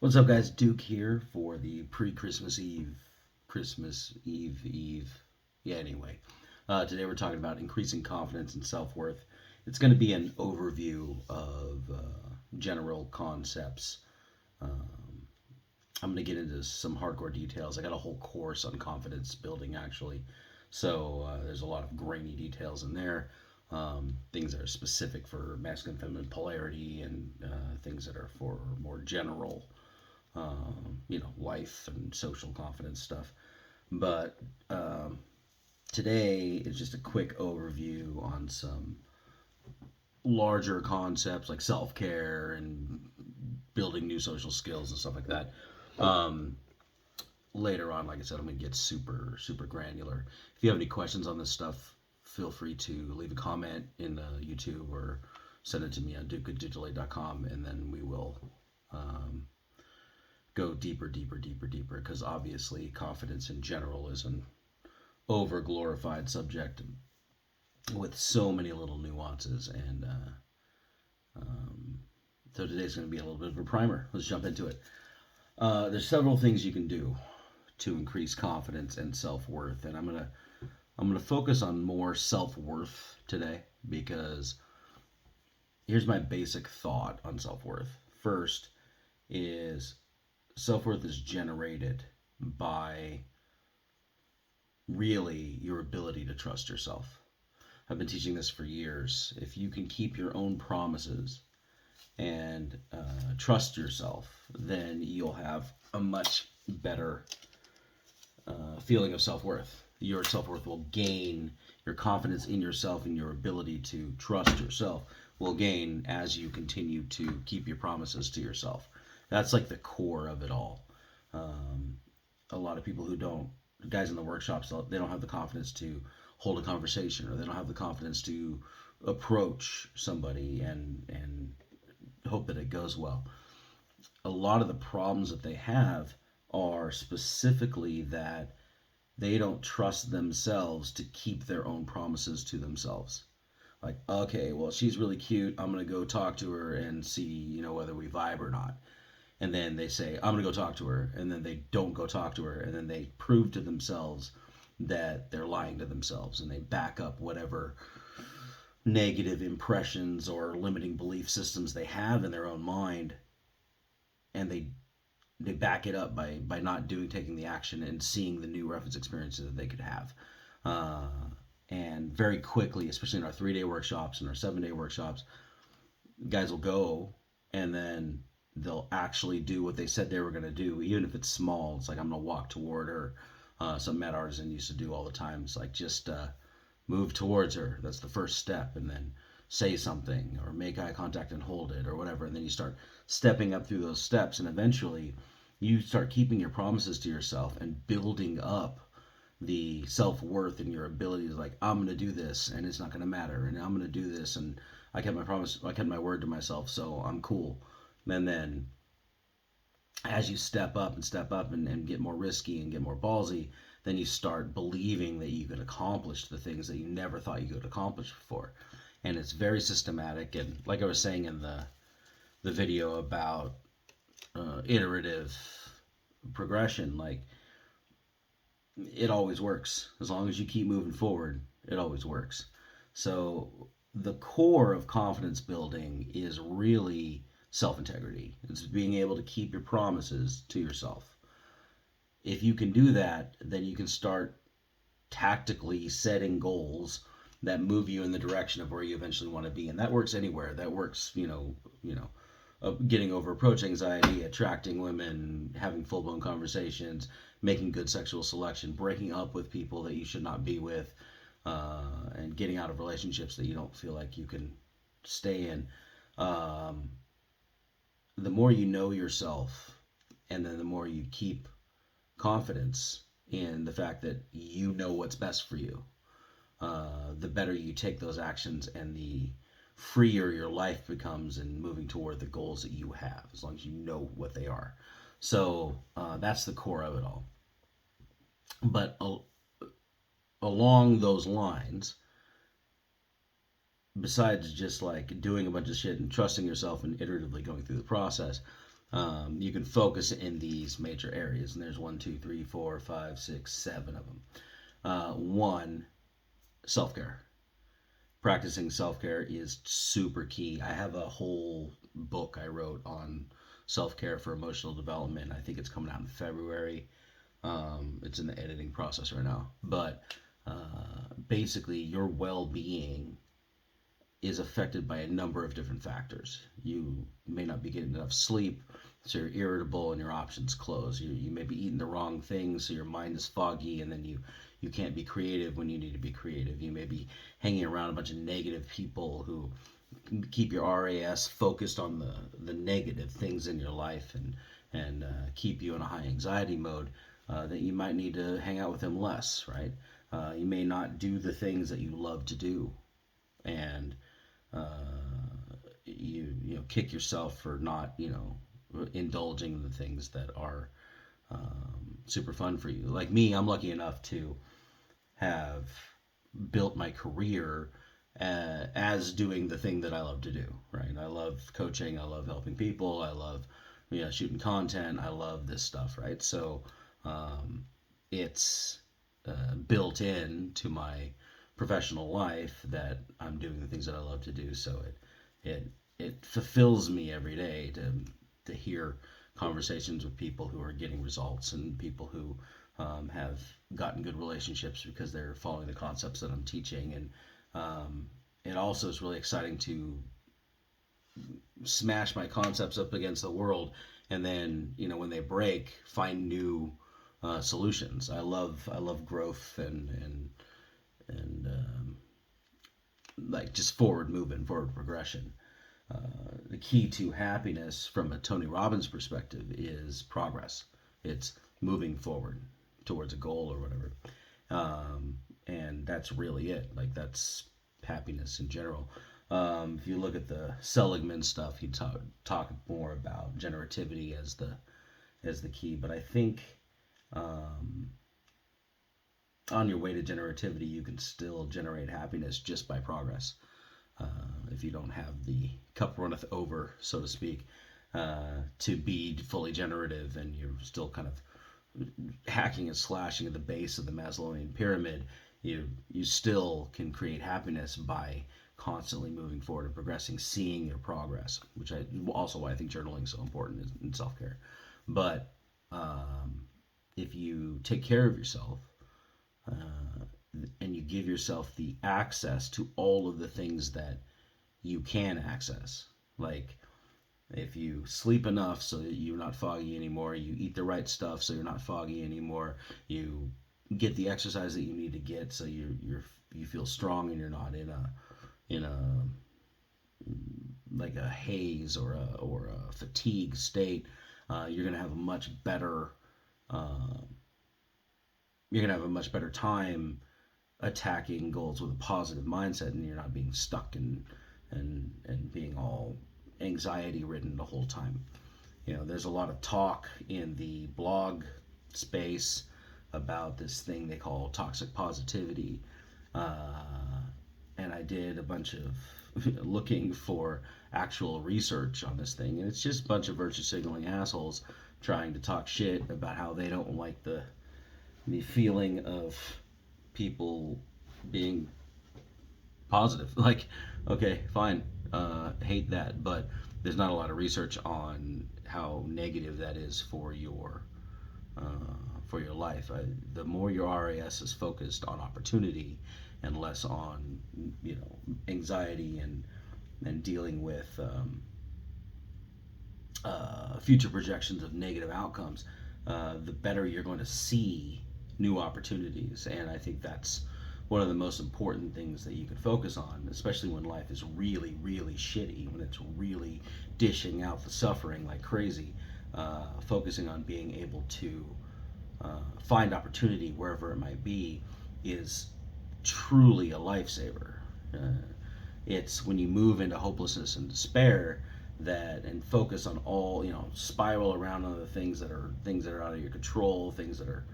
What's up, guys? Duke here for the Christmas Eve. Yeah, anyway. Today we're talking about increasing confidence and self worth. It's going to be an overview of general concepts. Um, I'm going to get into some hardcore details. I got a whole course on confidence building, actually. So there's a lot of grainy details in there. Things that are specific for masculine feminine polarity and things that are for more general life and social confidence stuff. But today is just a quick overview on some larger concepts like self care and building new social skills and stuff like that. Um, Later on, like I said, I'm going to get super granular. If you have any questions on this stuff, feel free to leave a comment in YouTube or send it to me on dukedigitally.com, and then we will um, go deeper, because obviously confidence in general is an over glorified subject with so many little nuances. And so today's going to be a little bit of a primer. Let's jump into it. There's several things you can do to increase confidence and self worth, and I'm gonna focus on more self worth today because here's my basic thought on self worth. First is self worth is generated by really your ability to trust yourself. I've been teaching this for years. If you can keep your own promises and trust yourself, then you'll have a much better feeling of self worth. Your self worth will gain, your confidence in yourself and your ability to trust yourself will gain as you continue to keep your promises to yourself. That's like the core of it all. Um, a lot of people who don't, guys in the workshops, they don't have the confidence to hold a conversation, or they don't have the confidence to approach somebody and hope that it goes well. A lot of the problems that they have are specifically that they don't trust themselves to keep their own promises to themselves. Like, okay, well, she's really cute. I'm gonna go talk to her and see, whether we vibe or not. And then they say, I'm gonna go talk to her, and then they don't go talk to her, and then they prove to themselves that they're lying to themselves, and they back up whatever negative impressions or limiting belief systems they have in their own mind, and they back it up by not taking the action and seeing the new reference experiences that they could have. Uh, and very quickly, especially in our 3 day workshops and our 7 day workshops, guys will go and then they'll actually do what they said they were going to do, even if it's small. It's like, I'm going to walk toward her. Some Matt Artisan used to do all the time. It's like, just move towards her. That's the first step. And then say something or make eye contact and hold it or whatever. And then you start stepping up through those steps. And eventually you start keeping your promises to yourself and building up the self worth and your ability to, like, I'm gonna do this and it's not gonna matter, and I'm gonna do this and I kept my promise, I kept my word to myself, so I'm cool. And then as you step up and get more risky and get more ballsy, then you start believing that you can accomplish the things that you never thought you could accomplish before. And it's very systematic. And like I was saying in the video about iterative progression, like, it always works. As long as you keep moving forward, it always works. So the core of confidence building is really self integrity. It's being able to keep your promises to yourself. If you can do that, then you can start tactically setting goals that move you in the direction of where you eventually want to be. And that works anywhere. That works, getting over approach anxiety, attracting women, having full blown conversations, making good sexual selection, breaking up with people that you should not be with, and getting out of relationships that you don't feel like you can stay in. Um, the more you know yourself, and then the more you keep confidence in the fact that you know what's best for you, the better you take those actions and the freer your life becomes in moving toward the goals that you have, as long as you know what they are. So that's the core of it all. But along those lines, besides just like doing a bunch of shit and trusting yourself and iteratively going through the process, You can focus in these major areas, and there's 1, 2, 3, 4, 5, 6, 7 of them. One, self-care. Practicing self-care is super key. I have a whole book I wrote on self-care for emotional development. I think it's coming out in February. It's in the editing process right now. But basically, your well-being is affected by a number of different factors. You may not be getting enough sleep, so you're irritable and your options close. You may be eating the wrong things, so your mind is foggy, and then you can't be creative when you need to be creative. You may be hanging around a bunch of negative people who keep your RAS focused on the negative things in your life, and keep you in a high anxiety mode. That you might need to hang out with them less, right? You may not do the things that you love to do, and you kick yourself for not indulging in the things that are super fun for you. Like me, I'm lucky enough to have built my career as doing the thing that I love to do. Right? I love coaching. I love helping people. I love shooting content. I love this stuff. Right? So it's built in to my professional life that I'm doing the things that I love to do. So it fulfills me every day to hear conversations with people who are getting results, and people who have gotten good relationships because they're following the concepts that I'm teaching. And it also is really exciting to smash my concepts up against the world, and then when they break, find new solutions. I love growth and like just forward movement, forward progression. The key to happiness from a Tony Robbins perspective is progress. It's moving forward towards a goal or whatever. And that's really it. Like, that's happiness in general. If you look at the Seligman stuff, he talk more about generativity as the key. But I think on your way to generativity, you can still generate happiness just by progress. If you don't have the cup runneth over, so to speak, to be fully generative, and you're still kind of hacking and slashing at the base of the Maslowian pyramid, you still can create happiness by constantly moving forward and progressing, seeing your progress, which also why I think journaling is so important in self-care. But if you take care of yourself, and you give yourself the access to all of the things that you can access, like if you sleep enough so that you're not foggy anymore, you eat the right stuff so you're not foggy anymore, you get the exercise that you need to get so you feel strong and you're not in a like a haze or a fatigue state, you're gonna have a much better time attacking goals with a positive mindset, and you're not being stuck and being all anxiety ridden the whole time. There's a lot of talk in the blog space about this thing they call toxic positivity, and I did a bunch of looking for actual research on this thing, and it's just a bunch of virtue signaling assholes trying to talk shit about how they don't like the feeling of people being positive. Like, okay, fine, hate that, but there's not a lot of research on how negative that is for your life. The more your RAS is focused on opportunity and less on anxiety and dealing with future projections of negative outcomes, the better you're going to see new opportunities. And I think that's one of the most important things that you can focus on, especially when life is really, really shitty, when it's really dishing out the suffering like crazy. Focusing on being able to find opportunity wherever it might be is truly a lifesaver. It's when you move into hopelessness and despair and focus on all, spiral around on the things that are out of your control, things that are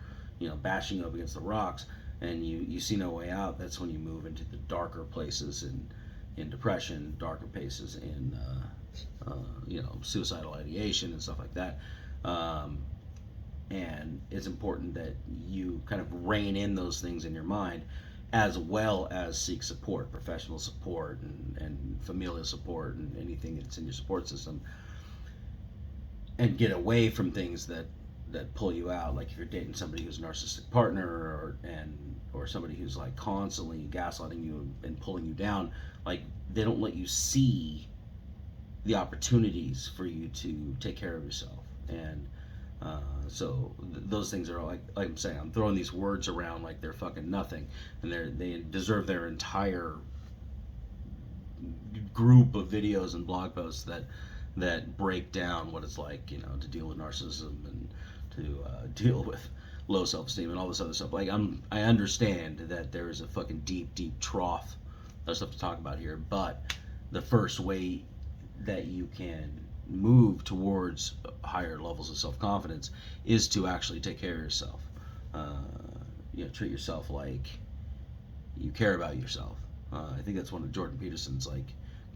bashing up against the rocks, and you see no way out. That's when you move into the darker places in depression, darker places in suicidal ideation and stuff like that. Um, and it's important that you kind of rein in those things in your mind, as well as seek support, professional support, and familial support, and anything that's in your support system, and get away from things that pull you out. Like if you're dating somebody who's a narcissistic partner, or somebody who's like constantly gaslighting you and pulling you down, like they don't let you see the opportunities for you to take care of yourself. And those things are like I'm saying, I'm throwing these words around like they're fucking nothing, and they deserve their entire group of videos and blog posts that break down what it's like, to deal with narcissism, and to deal with low self-esteem and all this other stuff. Like I understand that there is a fucking deep trough of stuff to talk about here, but the first way that you can move towards higher levels of self-confidence is to actually take care of yourself. Uh, treat yourself like you care about yourself. I think that's one of Jordan Peterson's like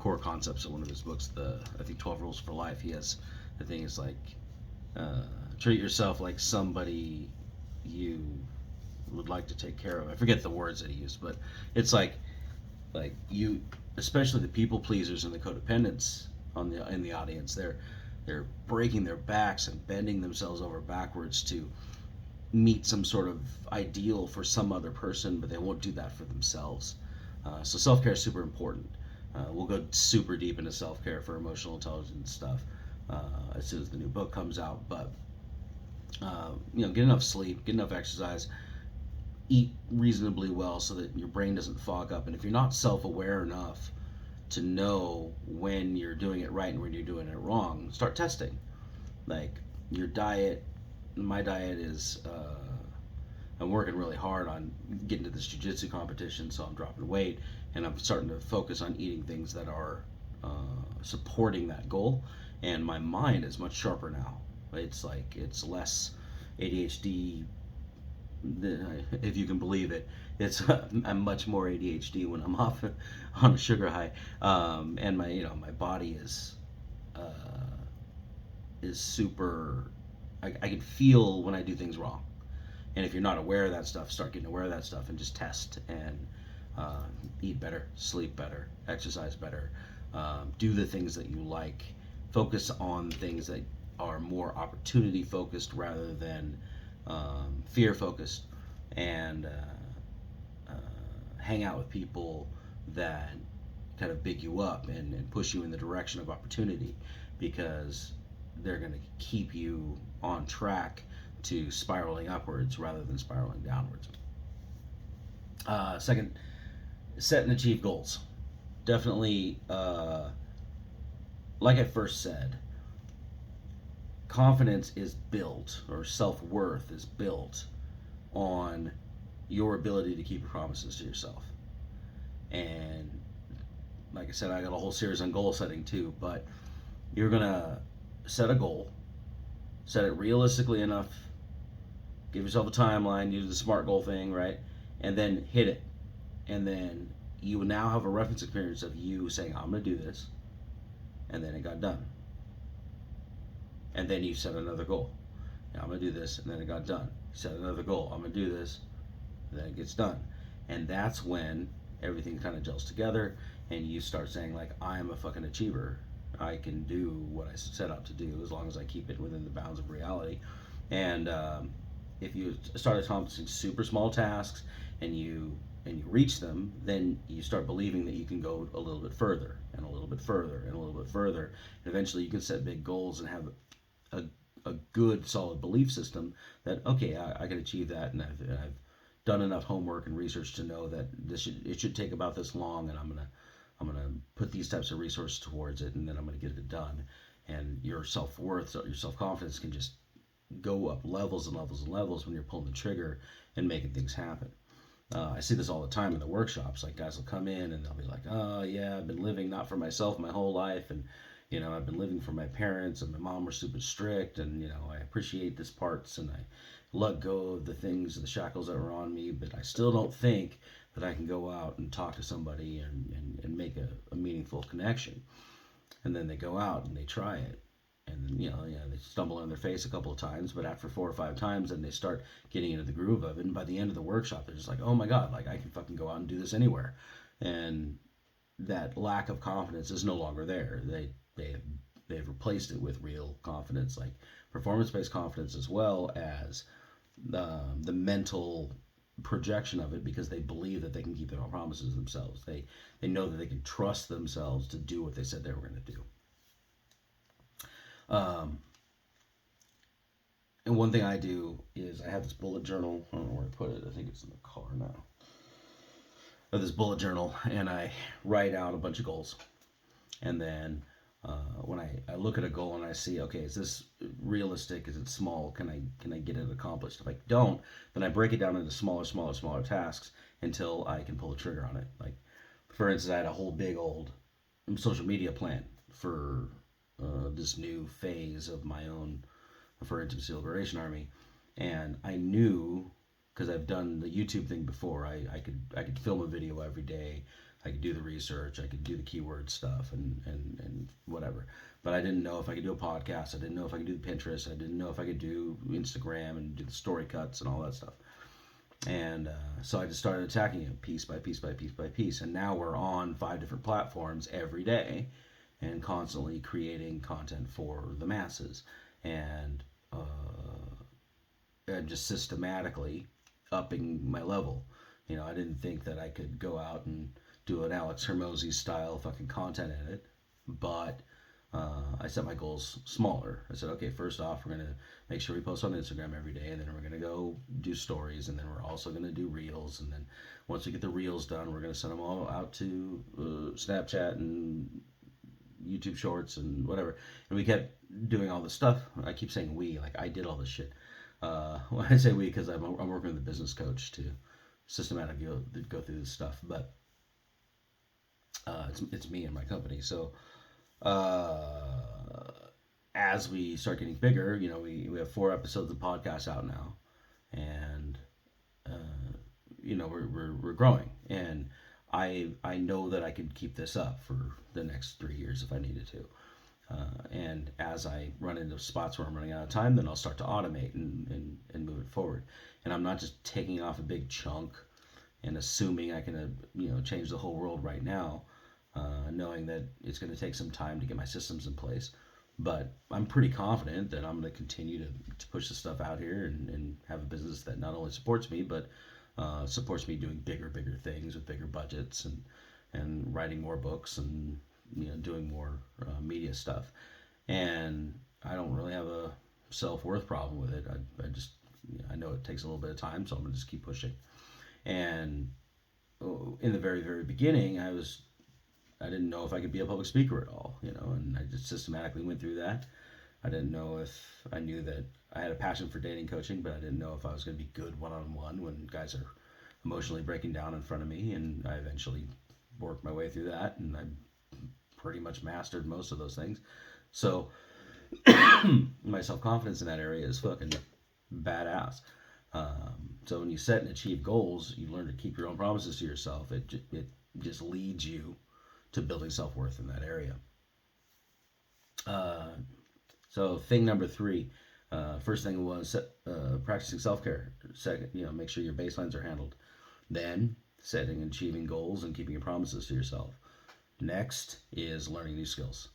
core concepts in one of his books. I think 12 Rules for Life. He has the thing is like uh, treat yourself like somebody you would like to take care of. I forget the words that he used, but it's like you, especially the people pleasers and the codependents in the audience. They're breaking their backs and bending themselves over backwards to meet some sort of ideal for some other person, but they won't do that for themselves. So self care is super important. We'll go super deep into self care for emotional intelligence stuff as soon as the new book comes out. But get enough sleep, get enough exercise, eat reasonably well so that your brain doesn't fog up. And if you're not self aware enough to know when you're doing it right and when you're doing it wrong, start testing. Like your diet, my diet is. I'm working really hard on getting to this jiu-jitsu competition, so I'm dropping weight, and I'm starting to focus on eating things that are supporting that goal. And my mind is much sharper now. It's less ADHD, if you can believe it. I'm much more ADHD when I'm off on a sugar high, and my body uh, is super. I can feel when I do things wrong. And if you're not aware of that stuff, start getting aware of that stuff and just test and eat better, sleep better, exercise better, do the things that you like, focus on things that are more opportunity focused rather than fear focused, and hang out with people that kind of big you up and push you in the direction of opportunity, because they're going to keep you on track to spiraling upwards rather than spiraling downwards. Second, set and achieve goals. Definitely, like I first said, confidence is built, or self worth is built on your ability to keep your promises to yourself. And like I said, I got a whole series on goal setting too, but you're going to set a goal, set it realistically enough, give yourself a timeline, use the SMART goal thing, right? And then hit it. And then you now have a reference experience of you saying, I'm going to do this. And then it got done. And then you set another goal. Now I'm going to do this. And then it got done. Set another goal. I'm going to do this. And then it gets done. And that's when everything kind of gels together. And you start saying, like, I am a fucking achiever. I can do what I set out to do as long as I keep it within the bounds of reality. And if you start accomplishing super small tasks and you reach them, then you start believing that you can go a little bit further and a little bit further and a little bit further. And eventually you can set big goals and have a good solid belief system that, okay, I can achieve that, and I've done enough homework and research to know that it should take about this long, and I'm gonna put these types of resources towards it, and then I'm gonna get it done. And your self-worth, your self-confidence can just go up levels and levels and levels when you're pulling the trigger and making things happen. I see this all the time in the workshops. Like, guys will come in and they'll be like, "Oh yeah, I've been living not for myself my whole life, and I've been living for my parents, and my mom was super strict, and I appreciate this parts, and I let go of the things, the shackles that were on me, but I still don't think that I can go out and talk to somebody and make a meaningful connection." And then they go out and they try it. And they stumble on their face a couple of times, but after 4 or 5 times, then they start getting into the groove of it. And by the end of the workshop, they're just like, "Oh my god, like I can fucking go out and do this anywhere." And that lack of confidence is no longer there. They've replaced it with real confidence, like performance-based confidence, as well as the mental projection of it, because they believe that they can keep their own promises themselves. They know that they can trust themselves to do what they said they were going to do. And one thing I do is I have this bullet journal. I don't know where to put it. I think it's in the car now. I have this bullet journal, and I write out a bunch of goals. And then when I look at a goal and I see, okay, is this realistic? Is it small? Can I get it accomplished? If I don't, then I break it down into smaller tasks until I can pull the trigger on it. Like, for instance, I had a whole big old social media plan for this new phase of my own for Intimacy Liberation Army, and I knew, because I've done the YouTube thing before, I could film a video every day. I could do the research, I could do the keyword stuff and whatever. But I didn't know if I could do a podcast. I didn't know if I could do the Pinterest. I didn't know if I could do Instagram and do the story cuts and all that stuff. And so I just started attacking it piece by piece by piece by piece. And now we're on 5 different platforms every day and constantly creating content for the masses. And just systematically upping my level. I didn't think that I could go out and do an Alex Hormozy style fucking content in it, but I set my goals smaller. I said, okay, first off, we're gonna make sure we post on Instagram every day, and then we're gonna go do stories, and then we're also gonna do reels, and then once we get the reels done, we're gonna send them all out to Snapchat and YouTube Shorts and whatever. And we kept doing all this stuff. I keep saying we, like I did all this shit. When I say we, because I'm working with a business coach to systematically go through this stuff, but it's me and my company. So as we start getting bigger, we have 4 episodes of podcasts out now, and we're growing, and I know that I could keep this up for the next 3 years if I needed to. And as I run into spots where I'm running out of time, then I'll start to automate and move it forward. And I'm not just taking off a big chunk and assuming I can change the whole world right now, knowing that it's going to take some time to get my systems in place. But I'm pretty confident that I'm going to continue to push the stuff out here and have a business that not only supports me, but supports me doing bigger things with bigger budgets and writing more books and doing more media stuff. And I don't really have a self-worth problem with it. I know it takes a little bit of time, so I'm gonna just keep pushing. And in the very beginning, I didn't know if I could be a public speaker at all, and I just systematically went through that. I didn't know if I knew that I had a passion for dating coaching, but I didn't know if I was going to be good one-on-one when guys are emotionally breaking down in front of me. And I eventually worked my way through that, and I pretty much mastered most of those things. So my self-confidence in that area is fucking badass. So when you set and achieve goals, you learn to keep your own promises to yourself. It just leads you to building self-worth in that area. So thing number 3, first thing was practicing self-care. Second, make sure your baselines are handled. Then setting and achieving goals and keeping your promises to yourself. Next is learning new skills.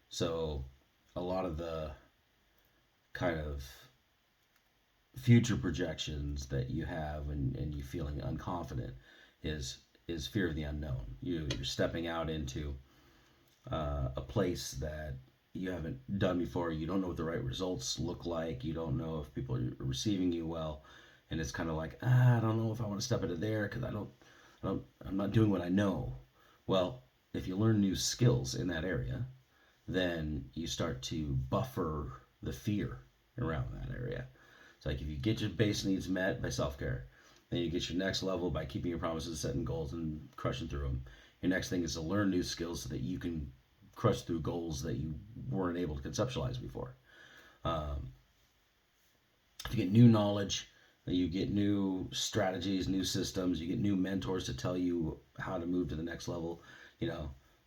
So a lot of the kind of future projections that you have and you feeling unconfident is fear of the unknown. You're stepping out into a place that you haven't done before. You don't know what the right results look like. You don't know if people are receiving you well, and it's kind of like, I don't know if I want to step into there because I'm not doing what I know. Well, if you learn new skills in that area, then you start to buffer the fear around that area. It's like if you get your base needs met by self-care, then you get your next level by keeping your promises, setting goals, and crushing through them. Your next thing is to learn new skills so that you can crush through goals that you weren't able to conceptualize before. You get new knowledge, you get new strategies, new systems, you get new mentors to tell you how to move to the next level.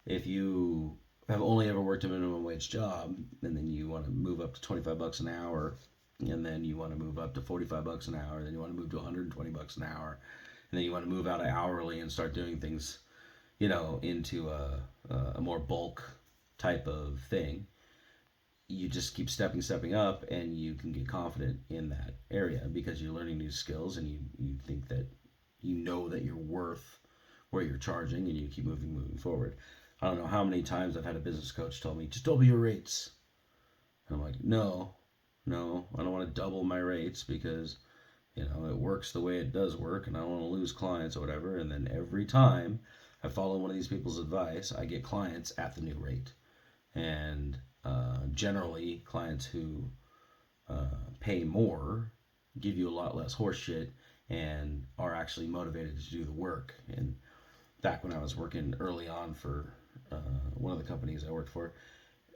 If you have only ever worked a minimum wage job, and then you want to move up to 25 bucks an hour, and then you want to move up to 45 bucks an hour, then you want to move to 120 bucks an hour, and then you want to move out of hourly and start doing things, into a more bulk type of thing. You just keep stepping up, and you can get confident in that area because you're learning new skills, and you think that that you're worth where you're charging, and you keep moving forward. I don't know how many times I've had a business coach tell me, just double your rates. And I'm like, no, I don't want to double my rates because, it works the way it does work, and I don't want to lose clients or whatever. And then every time I follow one of these people's advice, I get clients at the new rate. And generally, clients who pay more give you a lot less horseshit and are actually motivated to do the work. And back when I was working early on for one of the companies I worked for,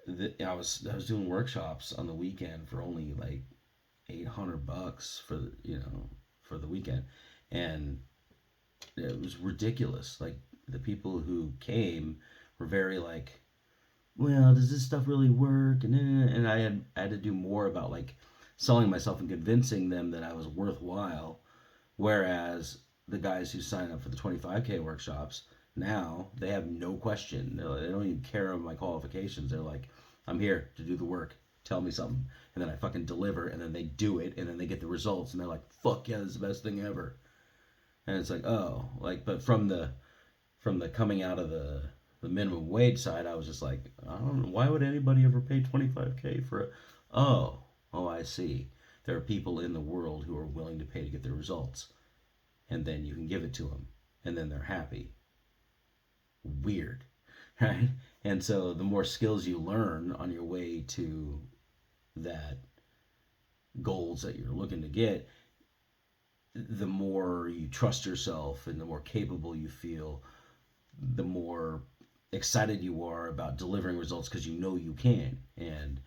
I was doing workshops on the weekend for only like $800 for the weekend, and it was ridiculous. Like, the people who came were very like, well, does this stuff really work? And I had to do more about like selling myself and convincing them that I was worthwhile. Whereas the guys who sign up for the 25K workshops now, they have no question. They don't even care about my qualifications. They're like, I'm here to do the work. Tell me something. And then I fucking deliver, and then they do it, and then they get the results, and they're like, fuck yeah, this is the best thing ever. And it's like, oh, like, but from the coming out of the minimum wage side, I was just like, I don't know, why would anybody ever pay 25K for it? Oh, I see. There are people in the world who are willing to pay to get their results, and then you can give it to them, and then they're happy. Weird, right? And so the more skills you learn on your way to that goals that you're looking to get, the more you trust yourself and the more capable you feel, the more excited you are about delivering results because you know you can. And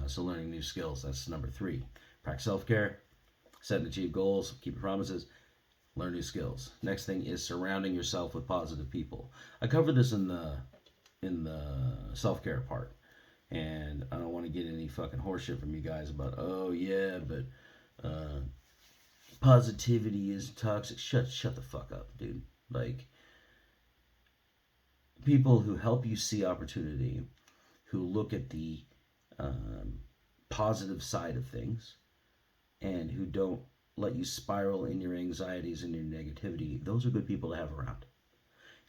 so learning new skills, that's number 3. Practice self-care, set and achieve goals, keep your promises, learn new skills. Next thing is surrounding yourself with positive people. I covered this in the self-care part, and I don't want to get any fucking horseshit from you guys about, oh yeah, but positivity is toxic. Shut the fuck up, dude. Like, people who help you see opportunity, who look at the positive side of things, and who don't let you spiral in your anxieties and your negativity, those are good people to have around.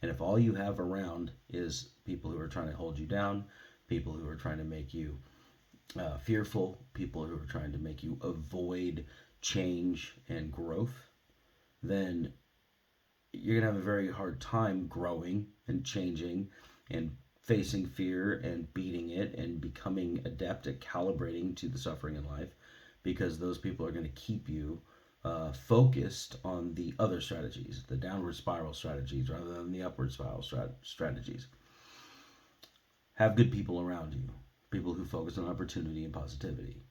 And if all you have around is people who are trying to hold you down, people who are trying to make you fearful, people who are trying to make you avoid change and growth, then you're going to have a very hard time growing and changing and facing fear and beating it and becoming adept at calibrating to the suffering in life, because those people are going to keep you focused on the other strategies, the downward spiral strategies, rather than the upward spiral strategies. Have good people around you, people who focus on opportunity and positivity.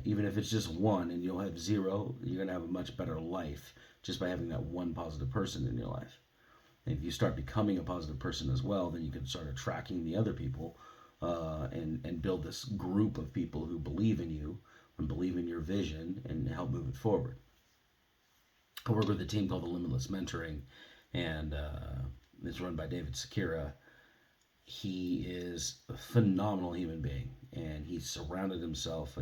Even if it's just one and you'll have 0, you're going to have a much better life just by having that one positive person in your life. And if you start becoming a positive person as well, then you can start attracting the other people and build this group of people who believe in you and believe in your vision and help move it forward. I work with a team called the Limitless Mentoring, and it's run by David Sakira. He is a phenomenal human being, and he's surrounded himself,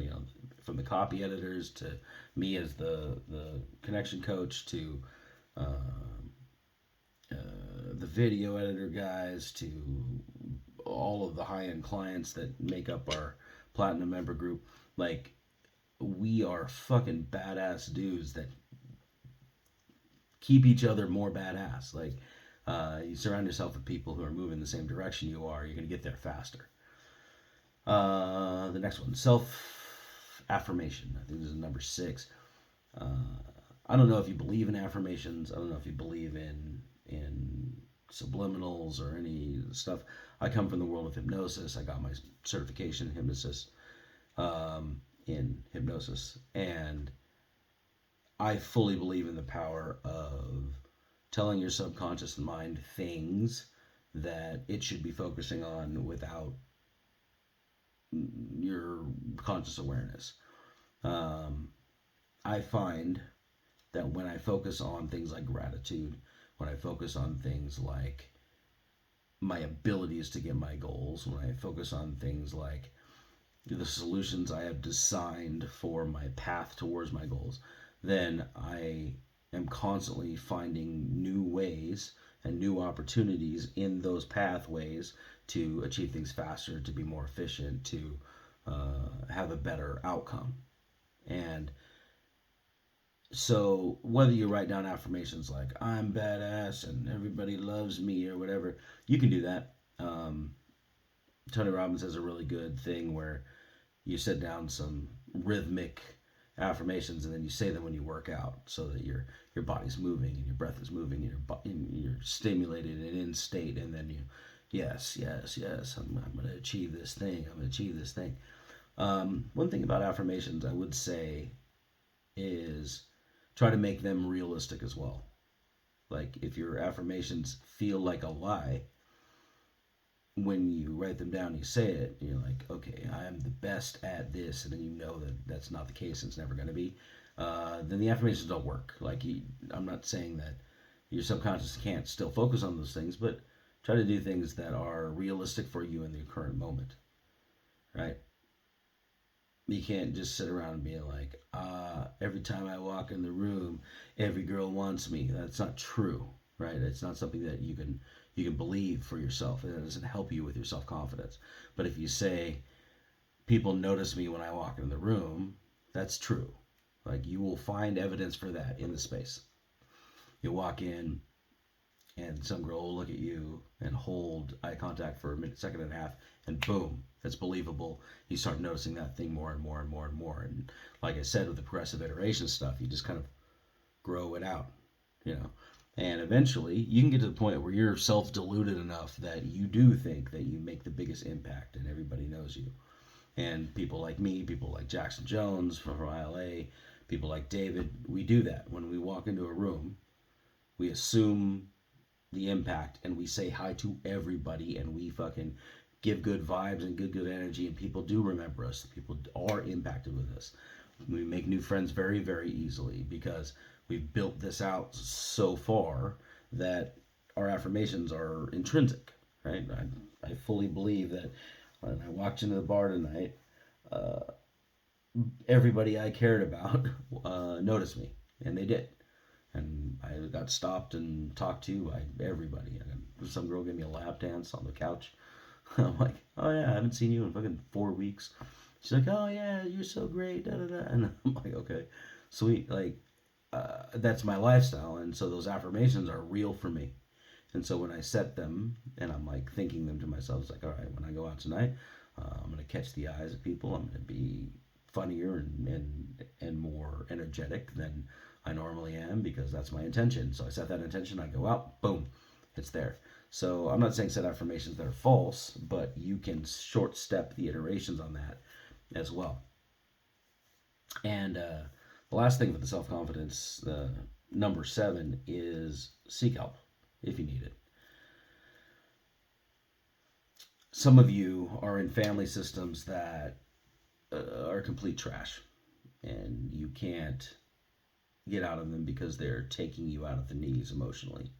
from the copy editors to me as the connection coach to the video editor guys to all of the high-end clients that make up our platinum member group. Like, we are fucking badass dudes that keep each other more badass. Like, you surround yourself with people who are moving the same direction you are, you're going to get there faster. The next one, self-affirmation. I think this is number 6. I don't know if you believe in affirmations. I don't know if you believe in subliminals or any stuff. I come from the world of hypnosis. I got my certification in hypnosis, and I fully believe in the power of telling your subconscious mind things that it should be focusing on without your conscious awareness. Um, I find that when I focus on things like gratitude, when I focus on things like my abilities to get my goals, when I focus on things like the solutions I have designed for my path towards my goals, then I am constantly finding new ways and new opportunities in those pathways to achieve things faster, to be more efficient, to have a better outcome. And so, whether you write down affirmations like "I'm badass" and "everybody loves me" or whatever, you can do that. Tony Robbins has a really good thing where you set down some rhythmic affirmations and then you say them when you work out so that your body's moving and your breath is moving and you're stimulated and in state, and then you, yes, yes, yes, I'm going to achieve this thing, I'm going to achieve this thing. One thing about affirmations I would say is try to make them realistic as well. Like if your affirmations feel like a lie, when you write them down, you say it, you're like, okay, I am the best at this, and then you know that that's not the case and it's never going to be, then the affirmations don't work. I'm not saying that your subconscious can't still focus on those things, but try to do things that are realistic for you in the current moment, right? You can't just sit around and be like, every time I walk in the room, every girl wants me. That's not true, right? It's not something that you can believe for yourself. It doesn't help you with your self confidence. But if you say, people notice me when I walk in the room, that's true. Like you will find evidence for that in the space. You walk in, and some girl will look at you and hold eye contact for a minute, second and a half, and boom, that's believable. You start noticing that thing more and more and more and more. And like I said, with the progressive iteration stuff, you just kind of grow it out, you know. And eventually, you can get to the point where you're self deluded enough that you do think that you make the biggest impact and everybody knows you. And people like me, people like Jackson Jones from ILA, people like David, we do that. When we walk into a room, we assume the impact and we say hi to everybody and we fucking give good vibes and good energy, and people do remember us. People are impacted with us. We make new friends very very easily because we've built this out so far that our affirmations are intrinsic, right? I fully believe that when I walked into the bar tonight, uh, everybody I cared about noticed me, and they did. And I got stopped and talked to by everybody. Some girl gave me a lap dance on the couch. I'm like, oh yeah, I haven't seen you in fucking 4 weeks. She's like, oh yeah, you're so great, da da da. And I'm like, okay, sweet. Like, that's my lifestyle, and so those affirmations are real for me. And so when I set them, and I'm like thinking them to myself, it's like, all right, when I go out tonight, I'm gonna catch the eyes of people. I'm gonna be funnier and more energetic than I normally am because that's my intention. So I set that intention. I go out, boom, it's there. So I'm not saying set affirmations that are false, but you can short step the iterations on that as well. And the last thing with the self confidence, number 7, is seek help if you need it. Some of you are in family systems that are complete trash, and you can't get out of them because they're taking you out of the knees emotionally.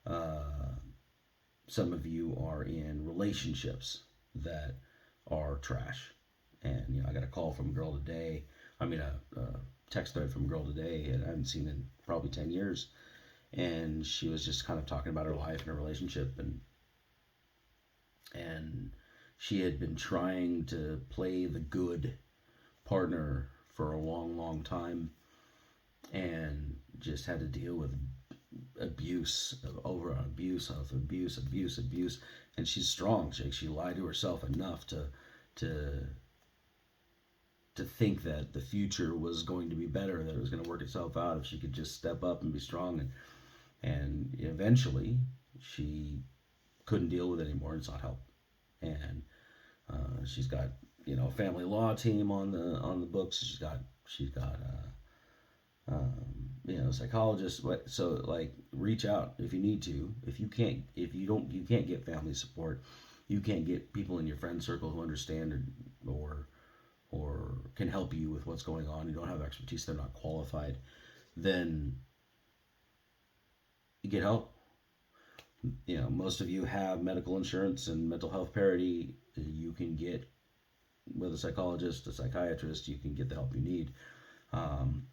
Uh, some of you are in relationships that are trash, and I got a call from a girl today. I mean, a text thread from a girl today, and I haven't seen in probably 10 years. And she was just kind of talking about her life and her relationship, and she had been trying to play the good partner for a long, long time, and just had to deal with abuse, over abuse, of abuse, and she's strong. She lied to herself enough to to think that the future was going to be better, that it was going to work itself out if she could just step up and be strong, and eventually she couldn't deal with it anymore and sought help. And she's got, a family law team on the books. She's got Psychologists. So like, reach out if you need to. If you can't, if you don't, you can't get family support. You can't get people in your friend circle who understand or can help you with what's going on. You don't have expertise. They're not qualified. Then you get help. Most of you have medical insurance and mental health parity. You can get with a psychologist, a psychiatrist. You can get the help you need.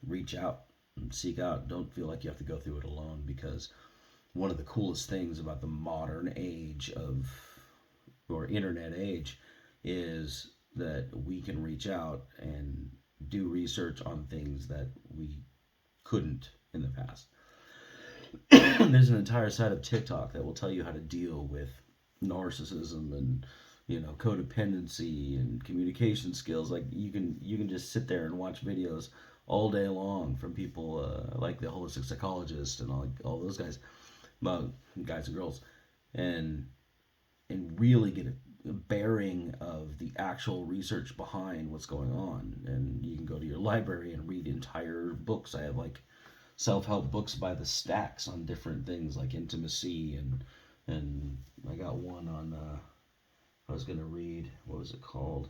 Reach out and seek out. Don't feel like you have to go through it alone, because one of the coolest things about the modern age of or internet age is that we can reach out and do research on things that we couldn't in the past. There's an entire side of TikTok that will tell you how to deal with narcissism and codependency and communication skills. Like, you can just sit there and watch videos all day long from people like the holistic psychologist and all those guys, guys and girls, and really get a bearing of the actual research behind what's going on. And you can go to your library and read entire books. I have like self-help books by the stacks on different things like intimacy, and I got one on I was gonna read, what was it called,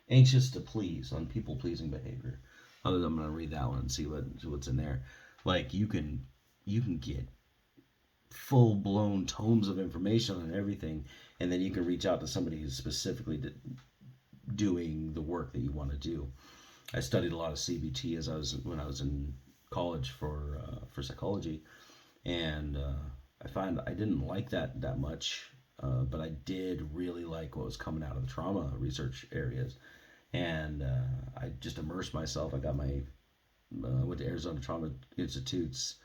anxious to please, on people pleasing behavior. I'm gonna read that one and see what's in there. Like, you can get full blown tomes of information on everything, and then you can reach out to somebody who's specifically doing the work that you want to do. I studied a lot of CBT when I was in college for psychology, and I find I didn't like that much, but I did really like what was coming out of the trauma research areas, and I just immersed myself. I got my went to Arizona Trauma Institute's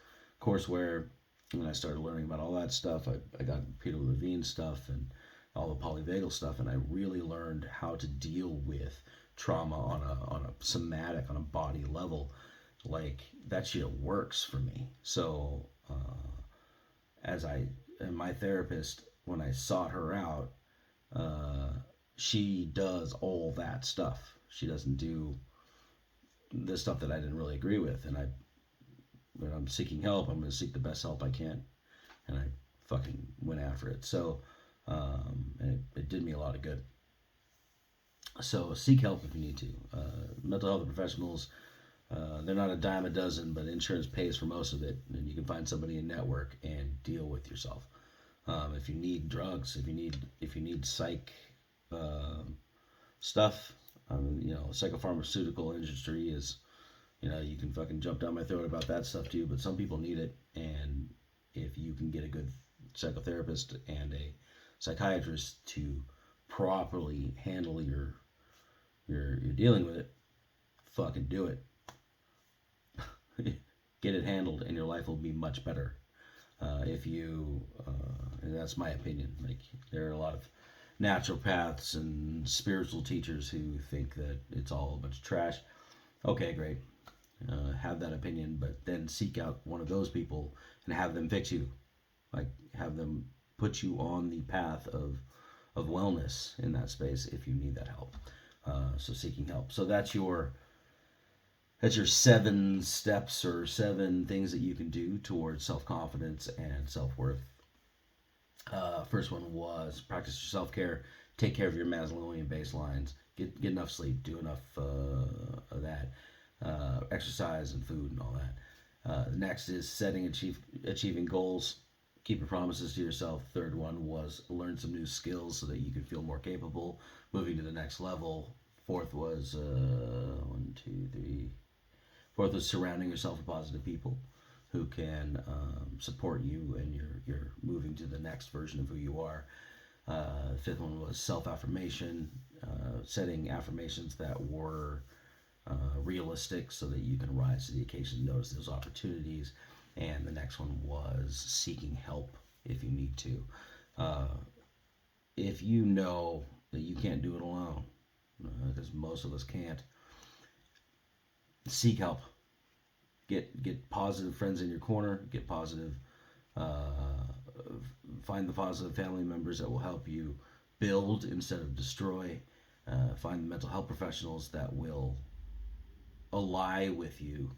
courseware. When I started learning about all that stuff, I got Peter Levine stuff and all the polyvagal stuff, and I really learned how to deal with trauma on a somatic, on a body level. Like, that shit works for me. So as I and my therapist, when I sought her out, uh, she does all that stuff. She doesn't do the stuff that I didn't really agree with, and when I'm seeking help, I'm going to seek the best help I can, and I fucking went after it. So, and it did me a lot of good. So seek help if you need to. Mental health professionals, they're not a dime a dozen, but insurance pays for most of it, and you can find somebody in network and deal with yourself. If you need drugs, if you need psych uh, stuff, psychopharmaceutical industry is, you can fucking jump down my throat about that stuff too, but some people need it. And if you can get a good psychotherapist and a psychiatrist to properly handle your dealing with it, fucking do it. Get it handled, and your life will be much better. If you, and that's my opinion. Like, there are a lot of naturopaths and spiritual teachers who think that it's all a bunch of trash. Okay, great. Have that opinion, but then seek out one of those people and have them fix you. Like, have them put you on the path of wellness in that space if you need that help. So seeking help. So that's your 7 steps or 7 things that you can do towards self-confidence and self-worth. First one was practice your self-care. Take care of your Maslowian baselines. Get enough sleep. Do enough of that. Exercise and food and all that. The next is achieving goals. Keep your promises to yourself. Third one was learn some new skills so that you can feel more capable, moving to the next level. Fourth was Fourth was surrounding yourself with positive people who can support you and you're moving to the next version of who you are. Fifth one was self-affirmation, setting affirmations that were realistic so that you can rise to the occasion, notice those opportunities. And the next one was seeking help if you need to. If you know that you can't do it alone, because most of us can't, seek help. Get positive friends in your corner. Get positive. Find the positive family members that will help you build instead of destroy. Find the mental health professionals that will ally with you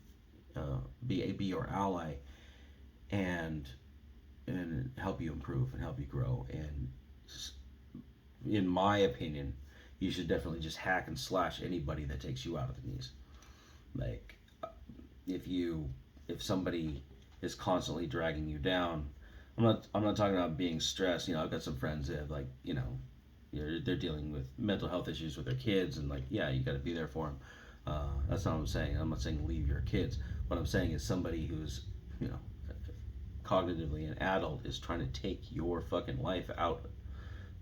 be your ally, and help you improve and help you grow. And in my opinion, you should definitely just hack and slash anybody that takes you out of the knees. Like, if you if somebody is constantly dragging you down, I'm not talking about being stressed. I've got some friends that have, like, they're dealing with mental health issues with their kids, and, like, yeah, you got to be there for them. That's not what I'm saying. I'm not saying leave your kids. What I'm saying is somebody who's, you know cognitively an adult is trying to take your fucking life out,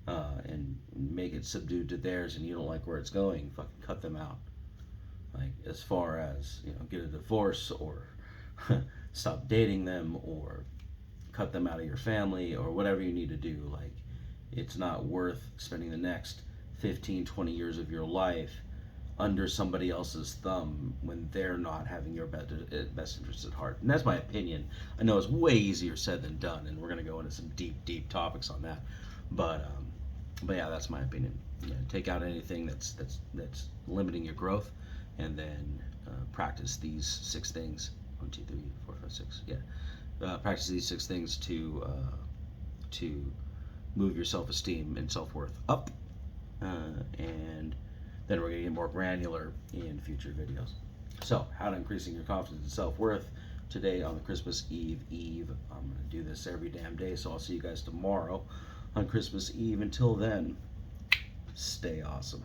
and make it subdued to theirs, and you don't like where it's going, fucking cut them out. Like, as far as, get a divorce, or stop dating them, or cut them out of your family, or whatever you need to do. Like, it's not worth spending the next 15, 20 years of your life under somebody else's thumb when they're not having your best interests at heart. And that's my opinion. I know it's way easier said than done, and we're going to go into some deep topics on that. But yeah, that's my opinion. Yeah, take out anything that's limiting your growth, and then practice these 6 things. 1, 2, 3, 4, 5, 6. Yeah, practice these 6 things to move your self-esteem and self-worth up, and then we're going to get more granular in future videos. So, how to increasing your confidence and self-worth today on the Christmas Eve. I'm going to do this every damn day, so I'll see you guys tomorrow on Christmas Eve. Until then, stay awesome.